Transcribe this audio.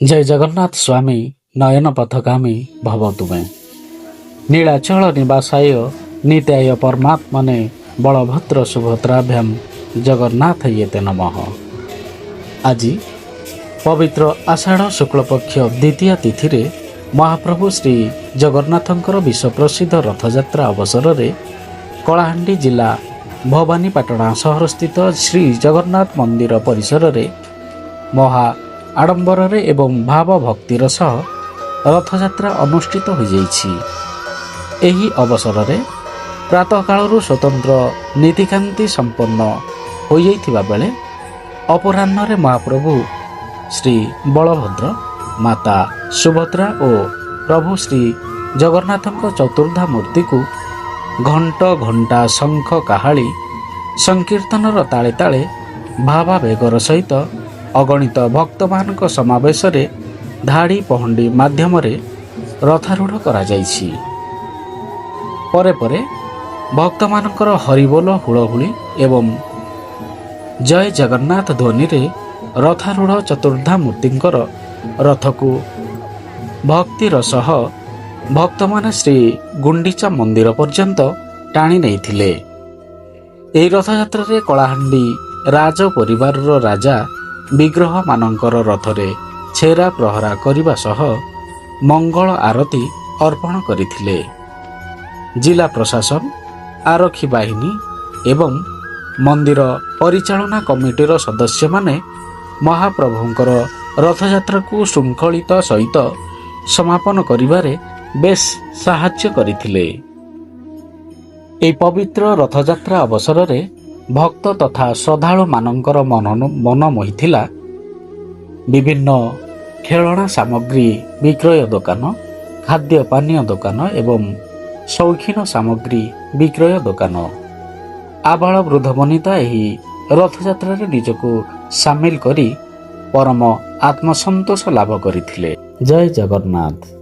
जय जगन्नाथ स्वामी नयन पथगामी भव तुमे नीलाचल निवासाय नित्याय परमात्मने बलभद्र सुभद्राभ्याम जगन्नाथ येते नमः। आज पवित्र आषाढ़ शुक्लपक्ष द्वितीय तिथि महाप्रभु श्री जगन्नाथंकर विश्वप्रसिद्ध रथयात्रा अवसर में कलाहांडी जिला भवानीपाटना सहर स्थित श्री जगन्नाथ मंदिर परिसर में महा आडंबर एवं भाव भक्तिर सह रथयात्रा अनुष्ठित हो जाइछि। एही अवसर में प्रातः कालरू स्वतंत्र नीतिकांति संपन्न हो जाइथिबा बेले अपराह्न रे महाप्रभु श्री बलभद्र माता सुभद्रा और प्रभु श्री जगन्नाथଙ୍କ चतुर्धा मूर्ति को घंट घंटा शंख काहाली संकीर्तनर ताले ताले भावावेगर सहित अगणित भक्त मानक समावेश रे धाड़ी पहंडी माध्यम रथारूढ़ करा जाइछि। परे परे भक्त मानकर हरिबोल हुलहुली एवं जय जगन्नाथ ध्वनि रे रथारूढ़ चतुर्धा मूर्तिंकर रथ को भक्तिर सह भक्त माने श्री गुंडीचा मंदिर पर्यंत टाणी नैथिले। एही रथयात्रा रे कलाहांडी राज परिवार राजा विग्रह मानकर रथरे छेरा प्रहरा करिबा सह मंगल आरती अर्पण करिथिले। जिला प्रशासन आरक्षी बाहिनी एवं मंदिर परिचालना कमिटीर सदस्य माने महाप्रभुंकर रथयात्रा को श्रृंखलित सहित समापन करिबारे बेस साहाय्य करिथिले। एही पवित्र रथयात्रा अवसर रे भक्त तथा श्रद्धालु मानकर मन मोहिथिला विभिन्न खेलना सामग्री विक्रय दुकान, खाद्य पानीय दुकान एवं शौखीन सामग्री विक्रय दुकान। आबाल वृद्ध वनिता एही रथयात्रा रे निजको सामिल करी परम आत्मसंतोष लाभ करिथिले। जय जगन्नाथ।